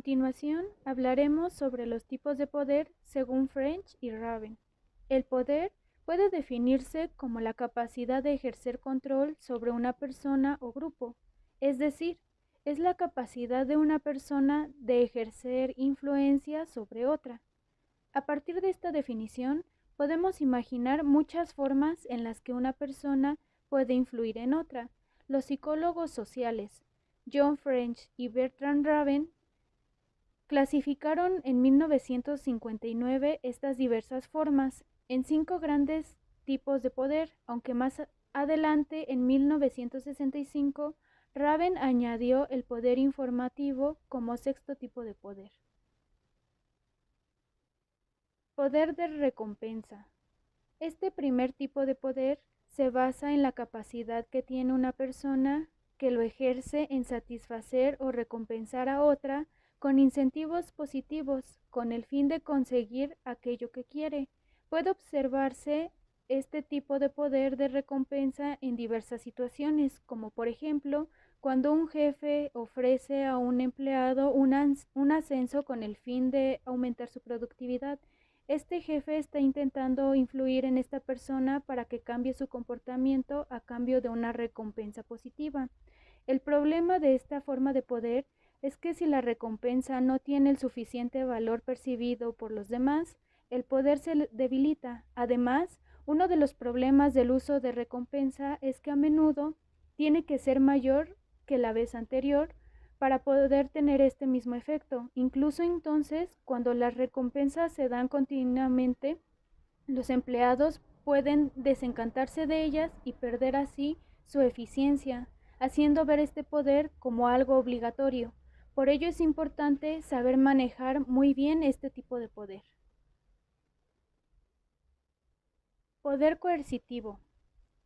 continuación, hablaremos sobre los tipos de poder según French y Raven. El poder puede definirse como la capacidad de ejercer control sobre una persona o grupo, es decir, es la capacidad de una persona de ejercer influencia sobre otra. A partir de esta definición, podemos imaginar muchas formas en las que una persona puede influir en otra. Los psicólogos sociales, John French y Bertrand Raven, clasificaron en 1959 estas diversas formas en 5 grandes tipos de poder, aunque más adelante, en 1965, Raven añadió el poder informativo como sexto tipo de poder. Poder de recompensa. Este primer tipo de poder se basa en la capacidad que tiene una persona que lo ejerce en satisfacer o recompensar a otra con incentivos positivos, con el fin de conseguir aquello que quiere. Puede observarse este tipo de poder de recompensa en diversas situaciones, como por ejemplo, cuando un jefe ofrece a un empleado un ascenso con el fin de aumentar su productividad. Este jefe está intentando influir en esta persona para que cambie su comportamiento a cambio de una recompensa positiva. El problema de esta forma de poder es que si la recompensa no tiene el suficiente valor percibido por los demás, el poder se debilita. Además, uno de los problemas del uso de recompensa es que a menudo tiene que ser mayor que la vez anterior para poder tener este mismo efecto. Incluso entonces, cuando las recompensas se dan continuamente, los empleados pueden desencantarse de ellas y perder así su eficiencia, haciendo ver este poder como algo obligatorio. Por ello es importante saber manejar muy bien este tipo de poder. Poder coercitivo.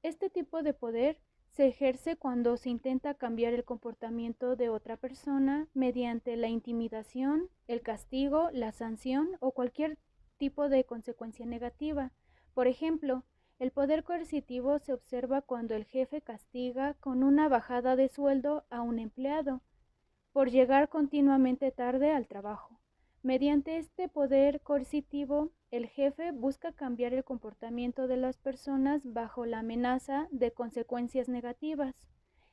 Este tipo de poder se ejerce cuando se intenta cambiar el comportamiento de otra persona mediante la intimidación, el castigo, la sanción o cualquier tipo de consecuencia negativa. Por ejemplo, el poder coercitivo se observa cuando el jefe castiga con una bajada de sueldo a un empleado por llegar continuamente tarde al trabajo. Mediante este poder coercitivo, el jefe busca cambiar el comportamiento de las personas bajo la amenaza de consecuencias negativas.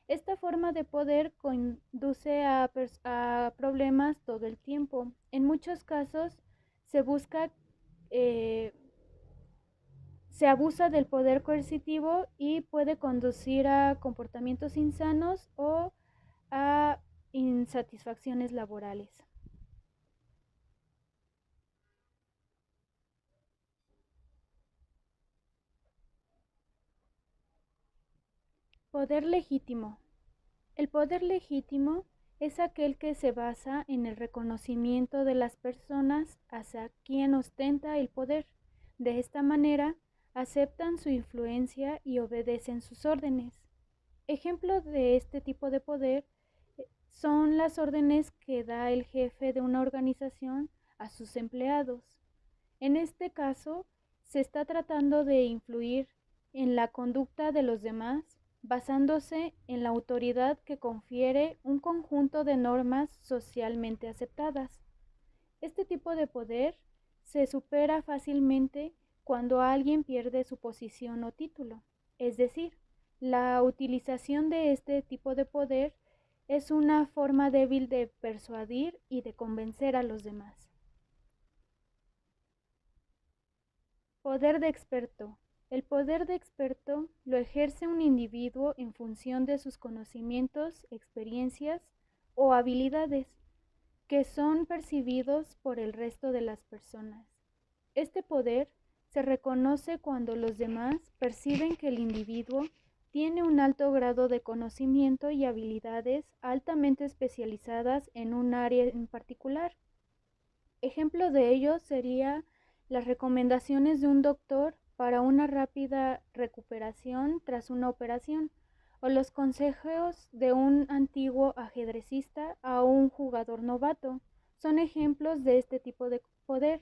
Esta forma de poder conduce a problemas todo el tiempo. En muchos casos se busca, se abusa del poder coercitivo y puede conducir a comportamientos insanos o a insatisfacciones laborales. Poder legítimo. El poder legítimo es aquel que se basa en el reconocimiento de las personas hacia quien ostenta el poder. De esta manera, aceptan su influencia y obedecen sus órdenes. Ejemplos de este tipo de poder son las órdenes que da el jefe de una organización a sus empleados. En este caso, se está tratando de influir en la conducta de los demás basándose en la autoridad que confiere un conjunto de normas socialmente aceptadas. Este tipo de poder se supera fácilmente cuando alguien pierde su posición o título, es decir, la utilización de este tipo de poder es una forma débil de persuadir y de convencer a los demás. Poder de experto. El poder de experto lo ejerce un individuo en función de sus conocimientos, experiencias o habilidades que son percibidos por el resto de las personas. Este poder se reconoce cuando los demás perciben que el individuo tiene un alto grado de conocimiento y habilidades altamente especializadas en un área en particular. Ejemplo de ello sería las recomendaciones de un doctor para una rápida recuperación tras una operación, o los consejos de un antiguo ajedrecista a un jugador novato. Son ejemplos de este tipo de poder.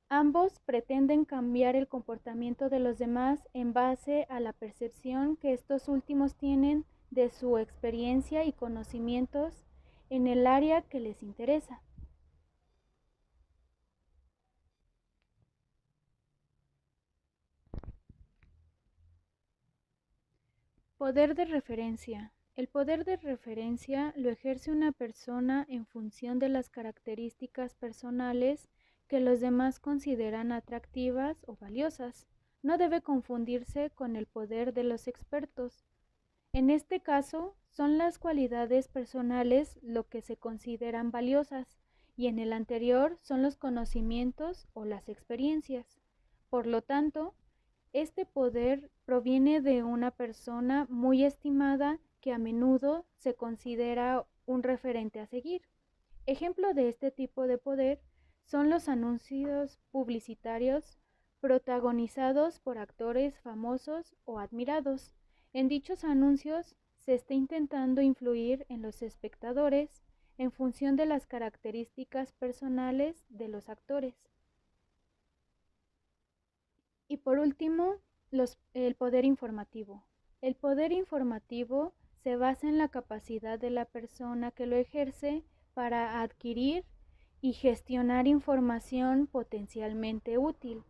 Ambos pretenden cambiar el comportamiento de los demás en base a la percepción que estos últimos tienen de su experiencia y conocimientos en el área que les interesa. Poder de referencia. El poder de referencia lo ejerce una persona en función de las características personales que los demás consideran atractivas o valiosas. No debe confundirse con el poder de los expertos. En este caso, son las cualidades personales lo que se consideran valiosas, y en el anterior son los conocimientos o las experiencias. Por lo tanto, este poder proviene de una persona muy estimada que a menudo se considera un referente a seguir. Ejemplo de este tipo de poder son los anuncios publicitarios protagonizados por actores famosos o admirados. En dichos anuncios se está intentando influir en los espectadores en función de las características personales de los actores. Y por último, el poder informativo. El poder informativo se basa en la capacidad de la persona que lo ejerce para adquirir y gestionar información potencialmente útil.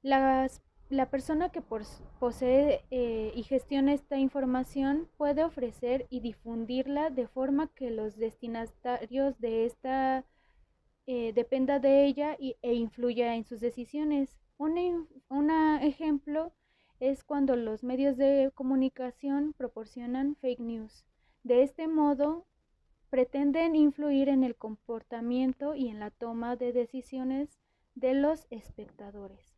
La persona que posee y gestiona esta información puede ofrecer y difundirla de forma que los destinatarios de esta dependa de ella e influya en sus decisiones. Un ejemplo es cuando los medios de comunicación proporcionan fake news. De este modo, pretenden influir en el comportamiento y en la toma de decisiones de los espectadores.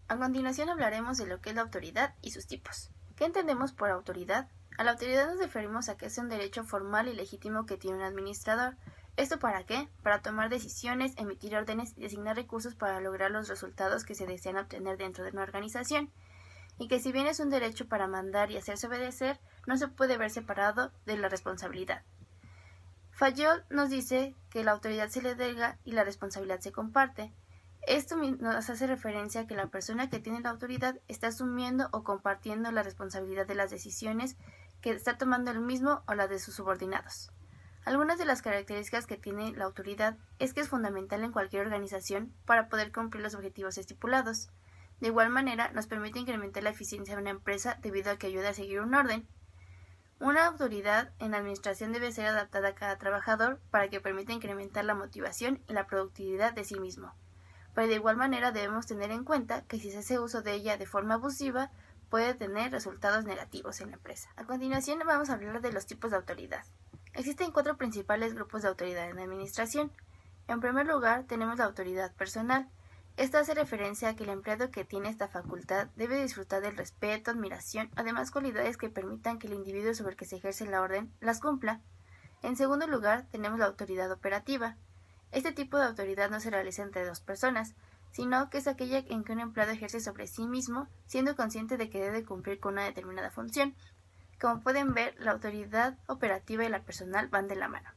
A continuación hablaremos de lo que es la autoridad y sus tipos. ¿Qué entendemos por autoridad? A la autoridad nos referimos a que es un derecho formal y legítimo que tiene un administrador. ¿Esto para qué? Para tomar decisiones, emitir órdenes y asignar recursos para lograr los resultados que se desean obtener dentro de una organización. Y que si bien es un derecho para mandar y hacerse obedecer, no se puede ver separado de la responsabilidad. Fayol nos dice que la autoridad se le delega y la responsabilidad se comparte. Esto nos hace referencia a que la persona que tiene la autoridad está asumiendo o compartiendo la responsabilidad de las decisiones que está tomando él mismo o la de sus subordinados. Algunas de las características que tiene la autoridad es que es fundamental en cualquier organización para poder cumplir los objetivos estipulados. De igual manera, nos permite incrementar la eficiencia de una empresa debido a que ayuda a seguir un orden. Una autoridad en la administración debe ser adaptada a cada trabajador para que permita incrementar la motivación y la productividad de sí mismo. Pero de igual manera debemos tener en cuenta que si se hace uso de ella de forma abusiva, puede tener resultados negativos en la empresa. A continuación vamos a hablar de los tipos de autoridad. Existen 4 principales grupos de autoridad en la administración. En primer lugar, tenemos la autoridad personal. Esta hace referencia a que el empleado que tiene esta facultad debe disfrutar del respeto, admiración, además cualidades que permitan que el individuo sobre el que se ejerce la orden las cumpla. En segundo lugar, tenemos la autoridad operativa. Este tipo de autoridad no se realiza entre 2 personas, sino que es aquella en que un empleado ejerce sobre sí mismo, siendo consciente de que debe cumplir con una determinada función. Como pueden ver, la autoridad operativa y la personal van de la mano.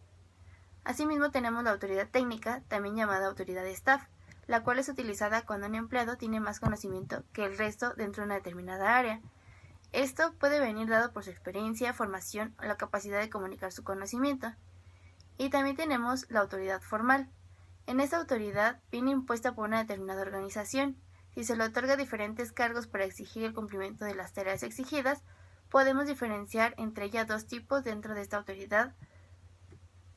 Asimismo tenemos la autoridad técnica, también llamada autoridad de staff, la cual es utilizada cuando un empleado tiene más conocimiento que el resto dentro de una determinada área. Esto puede venir dado por su experiencia, formación o la capacidad de comunicar su conocimiento. Y también tenemos la autoridad formal. En esta autoridad viene impuesta por una determinada organización. Si se le otorga diferentes cargos para exigir el cumplimiento de las tareas exigidas, podemos diferenciar entre ellas 2 tipos dentro de esta autoridad,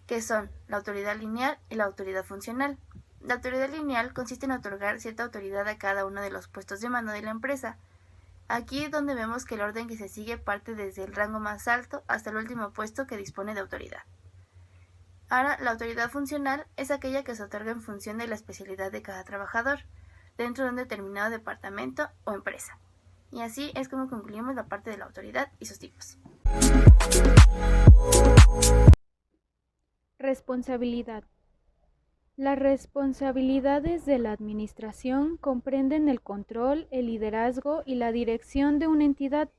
que son la autoridad lineal y la autoridad funcional. La autoridad lineal consiste en otorgar cierta autoridad a cada uno de los puestos de mando de la empresa. Aquí es donde vemos que el orden que se sigue parte desde el rango más alto hasta el último puesto que dispone de autoridad. Ahora, la autoridad funcional es aquella que se otorga en función de la especialidad de cada trabajador, dentro de un determinado departamento o empresa. Y así es como concluimos la parte de la autoridad y sus tipos. Responsabilidad. Las responsabilidades de la administración comprenden el control, el liderazgo y la dirección de una entidad,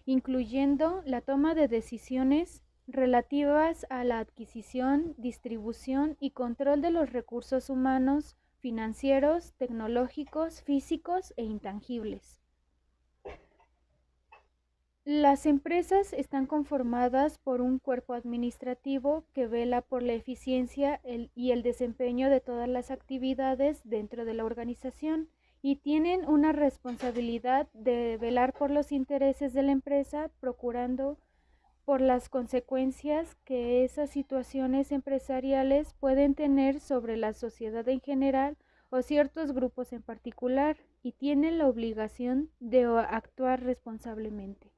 incluyendo la toma de decisiones relativas a la adquisición, distribución y control de los recursos humanos, financieros, tecnológicos, físicos e intangibles. Las empresas están conformadas por un cuerpo administrativo que vela por la eficiencia y el desempeño de todas las actividades dentro de la organización y tienen una responsabilidad de velar por los intereses de la empresa, procurando por las consecuencias que esas situaciones empresariales pueden tener sobre la sociedad en general o ciertos grupos en particular, y tienen la obligación de actuar responsablemente.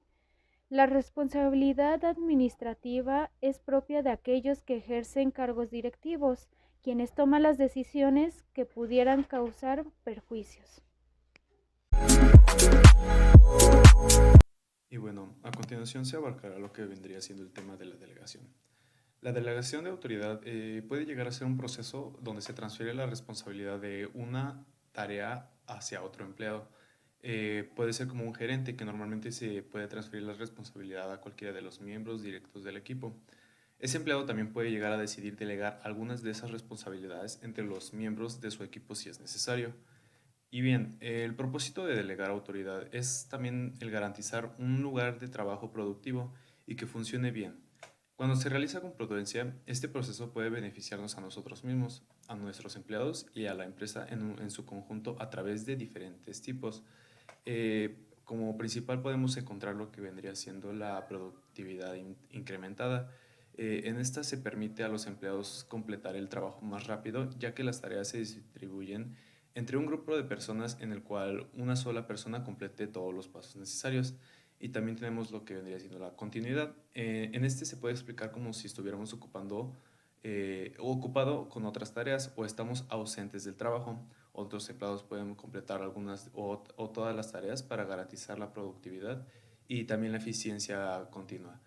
La responsabilidad administrativa es propia de aquellos que ejercen cargos directivos, quienes toman las decisiones que pudieran causar perjuicios. Y bueno, a continuación se abarcará lo que vendría siendo el tema de la delegación. La delegación de autoridad puede llegar a ser un proceso donde se transfiere la responsabilidad de una tarea hacia otro empleado. Puede ser como un gerente que normalmente se puede transferir la responsabilidad a cualquiera de los miembros directos del equipo. Ese empleado también puede llegar a decidir delegar algunas de esas responsabilidades entre los miembros de su equipo si es necesario. Y bien, el propósito de delegar autoridad es también el garantizar un lugar de trabajo productivo y que funcione bien. Cuando se realiza con prudencia, este proceso puede beneficiarnos a nosotros mismos, a nuestros empleados y a la empresa en su conjunto a través de diferentes tipos. Como principal podemos encontrar lo que vendría siendo la productividad incrementada. En esta se permite a los empleados completar el trabajo más rápido, ya que las tareas se distribuyen entre un grupo de personas en el cual una sola persona complete todos los pasos necesarios. Y también tenemos lo que vendría siendo la continuidad. En este se puede explicar como si estuviéramos ocupado con otras tareas o estamos ausentes del trabajo. Otros empleados pueden completar algunas o todas las tareas para garantizar la productividad y también la eficiencia continua.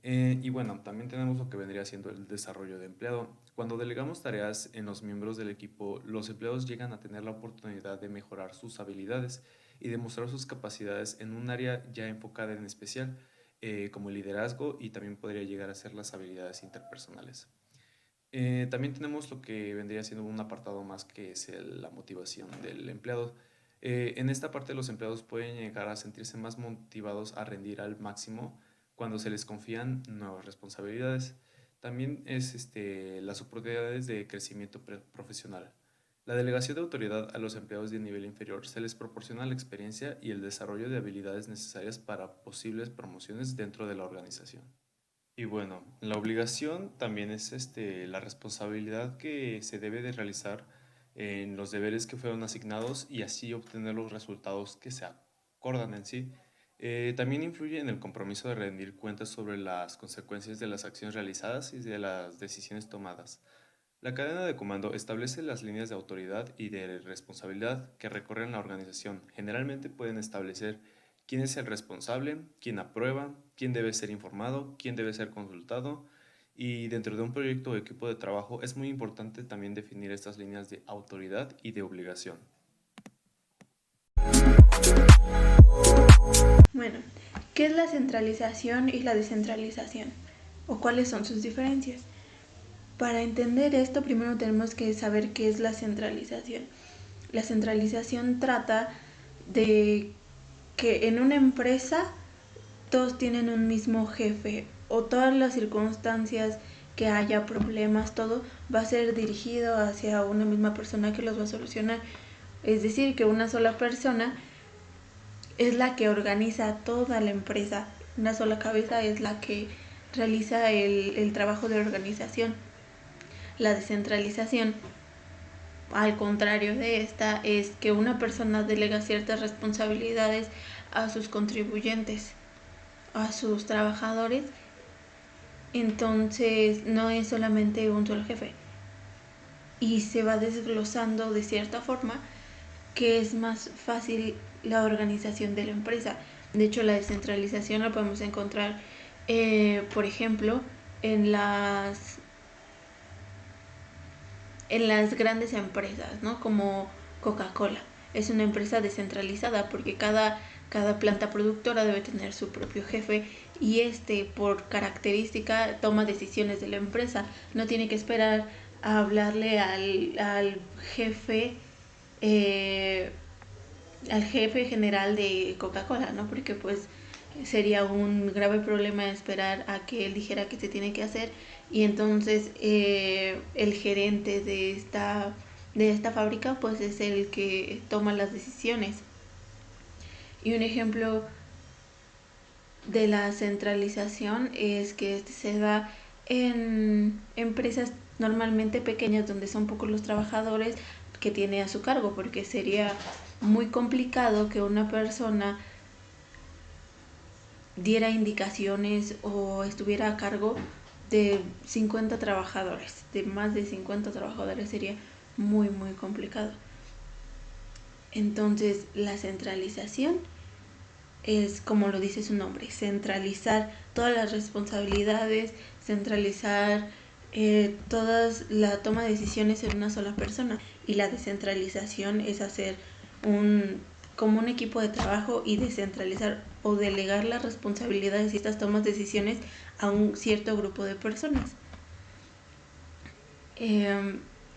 Y bueno, también tenemos lo que vendría siendo el desarrollo de empleado. Cuando delegamos tareas en los miembros del equipo, los empleados llegan a tener la oportunidad de mejorar sus habilidades y demostrar sus capacidades en un área ya enfocada en especial, como el liderazgo, y también podría llegar a ser las habilidades interpersonales. También tenemos lo que vendría siendo un apartado más que es la motivación del empleado. En esta parte los empleados pueden llegar a sentirse más motivados a rendir al máximo cuando se les confían nuevas responsabilidades. También es las oportunidades de crecimiento profesional. La delegación de autoridad a los empleados de nivel inferior se les proporciona la experiencia y el desarrollo de habilidades necesarias para posibles promociones dentro de la organización. Y bueno, la obligación también es la responsabilidad que se debe de realizar en los deberes que fueron asignados y así obtener los resultados que se acordan en sí. También influye en el compromiso de rendir cuentas sobre las consecuencias de las acciones realizadas y de las decisiones tomadas. La cadena de comando establece las líneas de autoridad y de responsabilidad que recorren la organización. Generalmente pueden establecer quién es el responsable, quién aprueba, quién debe ser informado, quién debe ser consultado. Y dentro de un proyecto o equipo de trabajo es muy importante también definir estas líneas de autoridad y de obligación. Bueno, ¿qué es la centralización y la descentralización? ¿O cuáles son sus diferencias? Para entender esto, primero tenemos que saber qué es la centralización. La centralización trata de que en una empresa todos tienen un mismo jefe o todas las circunstancias que haya problemas, todo va a ser dirigido hacia una misma persona que los va a solucionar. Es decir, que una sola persona es la que organiza toda la empresa. Una sola cabeza es la que realiza el trabajo de organización. La descentralización, al contrario de esta, es que una persona delega ciertas responsabilidades a sus contribuyentes, a sus trabajadores. Entonces no es solamente un solo jefe y se va desglosando de cierta forma que es más fácil la organización de la empresa. De hecho, la descentralización la podemos encontrar, por ejemplo, en las grandes empresas, ¿no? Como Coca-Cola. Es una empresa descentralizada porque cada planta productora debe tener su propio jefe y por característica toma decisiones de la empresa. No tiene que esperar a hablarle al jefe al jefe general de Coca-Cola, ¿no? Porque pues sería un grave problema esperar a que él dijera que se tiene que hacer y entonces el gerente de de esta fábrica pues es el que toma las decisiones. Y un ejemplo de la centralización es que se da en empresas normalmente pequeñas donde son pocos los trabajadores que tiene a su cargo, porque sería muy complicado que una persona diera indicaciones o estuviera a cargo de 50 trabajadores, de más de 50 trabajadores sería muy complicado. Entonces la centralización es, como lo dice su nombre, centralizar todas las responsabilidades, centralizar toda la toma de decisiones en una sola persona. Y la descentralización es hacer como un equipo de trabajo y descentralizar o delegar las responsabilidades y estas tomas de decisiones a un cierto grupo de personas.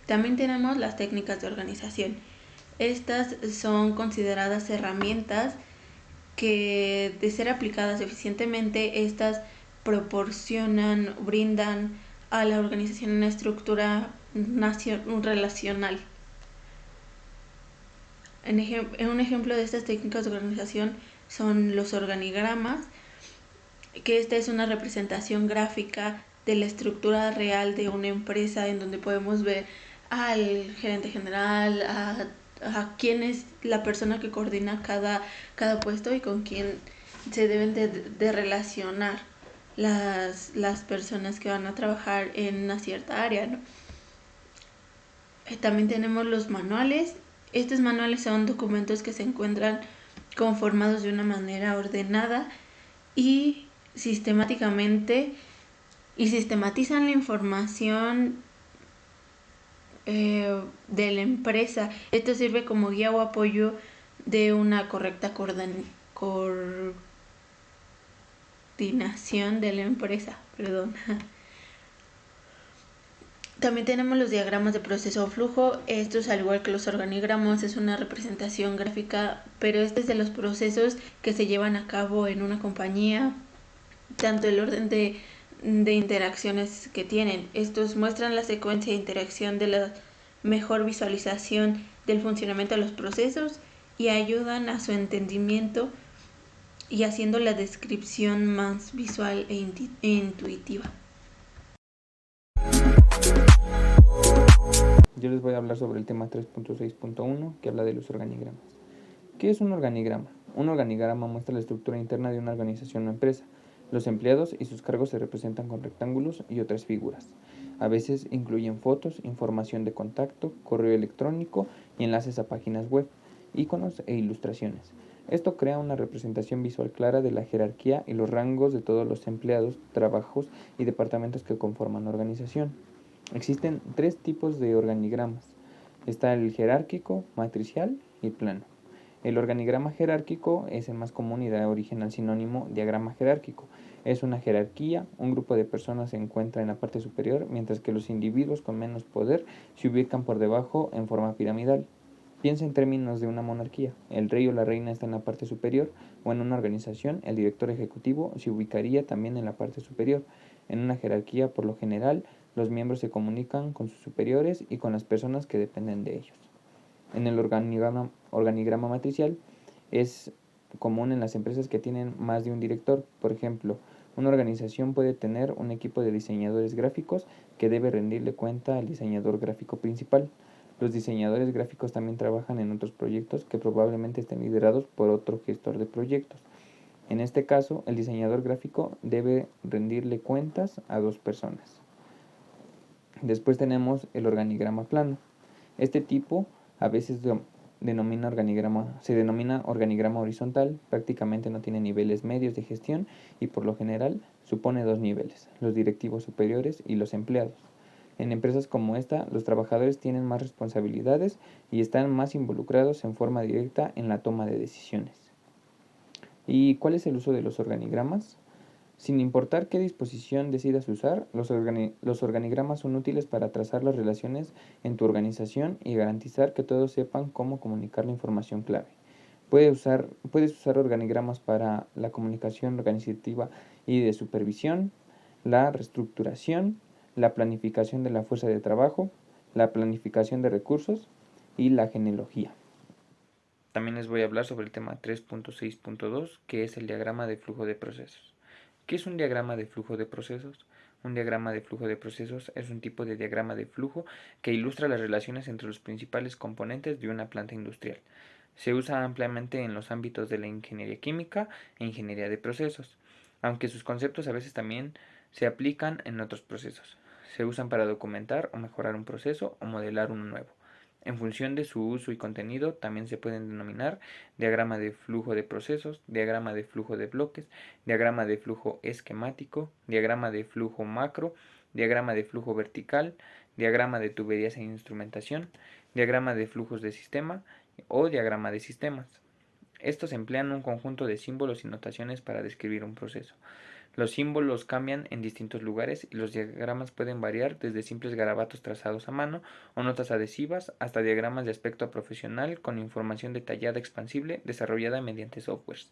También tenemos las técnicas de organización. Estas son consideradas herramientas que, de ser aplicadas eficientemente, estas brindan a la organización una estructura relacional. Un ejemplo de estas técnicas de organización son los organigramas, que esta es una representación gráfica de la estructura real de una empresa, en donde podemos ver al gerente general, a quién es la persona que coordina cada puesto y con quién se deben de relacionar las personas que van a trabajar en una cierta área, ¿no? También tenemos los manuales. Estos manuales son documentos que se encuentran conformados de una manera ordenada y sistematizan la información de la empresa. Esto sirve como guía o apoyo de una correcta coordinación de la empresa. También tenemos los diagramas de proceso o flujo. Estos, al igual que los organigramas, es una representación gráfica, pero este es de los procesos que se llevan a cabo en una compañía, tanto el orden de interacciones que tienen. Estos muestran la secuencia de interacción de la mejor visualización del funcionamiento de los procesos y ayudan a su entendimiento y haciendo la descripción más visual e intuitiva. Yo les voy a hablar sobre el tema 3.6.1, que habla de los organigramas. ¿Qué es un organigrama? Un organigrama muestra la estructura interna de una organización o empresa. Los empleados y sus cargos se representan con rectángulos y otras figuras. A veces incluyen fotos, información de contacto, correo electrónico y enlaces a páginas web, iconos e ilustraciones. Esto crea una representación visual clara de la jerarquía y los rangos de todos los empleados, trabajos y departamentos que conforman la organización. Existen 3 tipos de organigramas. Está el jerárquico, matricial y plano. El organigrama jerárquico es el más común y da origen al sinónimo diagrama jerárquico. Es una jerarquía, un grupo de personas se encuentra en la parte superior, mientras que los individuos con menos poder se ubican por debajo en forma piramidal. Piensa en términos de una monarquía. El rey o la reina está en la parte superior, o en una organización, el director ejecutivo se ubicaría también en la parte superior. En una jerarquía, por lo general, los miembros se comunican con sus superiores y con las personas que dependen de ellos. En el organigrama matricial es común en las empresas que tienen más de un director. Por ejemplo, una organización puede tener un equipo de diseñadores gráficos que debe rendirle cuenta al diseñador gráfico principal. Los diseñadores gráficos también trabajan en otros proyectos que probablemente estén liderados por otro gestor de proyectos. En este caso, el diseñador gráfico debe rendirle cuentas a 2 personas. Después tenemos el organigrama plano. Este tipo a veces se denomina organigrama horizontal. Prácticamente no tiene niveles medios de gestión y por lo general supone 2 niveles, los directivos superiores y los empleados. En empresas como esta, los trabajadores tienen más responsabilidades y están más involucrados en forma directa en la toma de decisiones. ¿Y cuál es el uso de los organigramas? Sin importar qué disposición decidas usar, los organigramas son útiles para trazar las relaciones en tu organización y garantizar que todos sepan cómo comunicar la información clave. Puedes usar organigramas para la comunicación organizativa y de supervisión, la reestructuración, la planificación de la fuerza de trabajo, la planificación de recursos y la genealogía. También les voy a hablar sobre el tema 3.6.2, que es el diagrama de flujo de procesos. ¿Qué es un diagrama de flujo de procesos? Un diagrama de flujo de procesos es un tipo de diagrama de flujo que ilustra las relaciones entre los principales componentes de una planta industrial. Se usa ampliamente en los ámbitos de la ingeniería química e ingeniería de procesos, aunque sus conceptos a veces también se aplican en otros procesos. Se usan para documentar o mejorar un proceso o modelar uno nuevo. En función de su uso y contenido, también se pueden denominar diagrama de flujo de procesos, diagrama de flujo de bloques, diagrama de flujo esquemático, diagrama de flujo macro, diagrama de flujo vertical, diagrama de tuberías e instrumentación, diagrama de flujos de sistema o diagrama de sistemas. Estos emplean un conjunto de símbolos y notaciones para describir un proceso. Los símbolos cambian en distintos lugares y los diagramas pueden variar desde simples garabatos trazados a mano o notas adhesivas hasta diagramas de aspecto profesional con información detallada expansible desarrollada mediante softwares.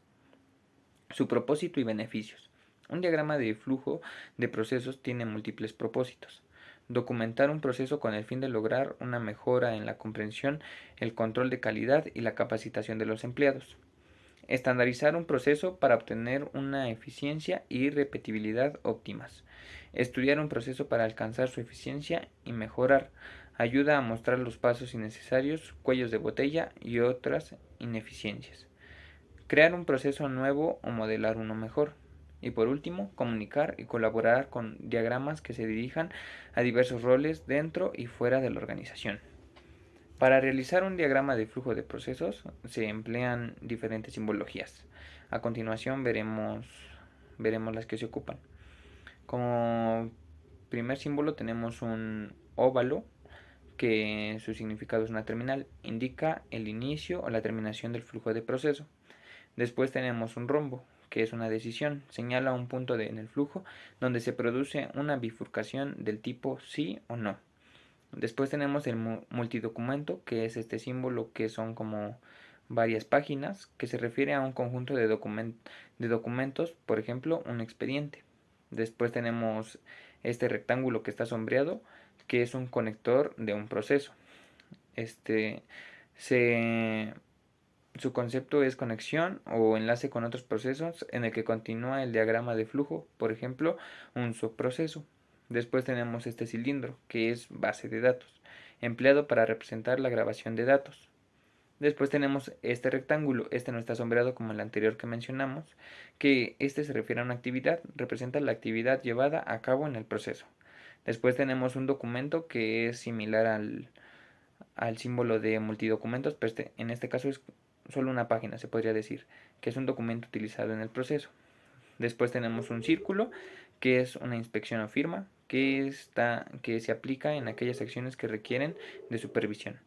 Su propósito y beneficios. Un diagrama de flujo de procesos tiene múltiples propósitos. Documentar un proceso con el fin de lograr una mejora en la comprensión, el control de calidad y la capacitación de los empleados. Estandarizar un proceso para obtener una eficiencia y repetibilidad óptimas. Estudiar un proceso para alcanzar su eficiencia y mejorar. Ayuda a mostrar los pasos innecesarios, cuellos de botella y otras ineficiencias. Crear un proceso nuevo o modelar uno mejor. Y por último, comunicar y colaborar con diagramas que se dirijan a diversos roles dentro y fuera de la organización. Para realizar un diagrama de flujo de procesos se emplean diferentes simbologías. A continuación veremos las que se ocupan. Como primer símbolo tenemos un óvalo, que su significado es una terminal, indica el inicio o la terminación del flujo de proceso. Después tenemos un rombo, que es una decisión, señala un punto en el flujo donde se produce una bifurcación del tipo sí o no. Después tenemos el multidocumento, que es este símbolo que son como varias páginas, que se refiere a un conjunto de documentos, por ejemplo, un expediente. Después tenemos este rectángulo que está sombreado, que es un conector de un proceso. Su concepto es conexión o enlace con otros procesos en el que continúa el diagrama de flujo, por ejemplo, un subproceso. Después tenemos este cilindro, que es base de datos, empleado para representar la grabación de datos. Después tenemos este rectángulo, no está sombreado como el anterior que mencionamos, que se refiere a una actividad, representa la actividad llevada a cabo en el proceso. Después tenemos un documento que es similar al símbolo de multidocumentos, pero en este caso es solo una página, se podría decir, que es un documento utilizado en el proceso. Después tenemos un círculo, que es una inspección o firma, que se aplica en aquellas acciones que requieren de supervisión.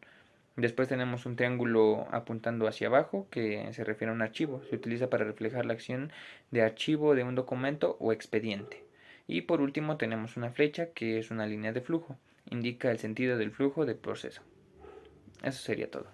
Después tenemos un triángulo apuntando hacia abajo, que se refiere a un archivo. Se utiliza para reflejar la acción de archivo de un documento o expediente. Y por último tenemos una flecha, que es una línea de flujo. Indica el sentido del flujo del proceso. Eso sería todo.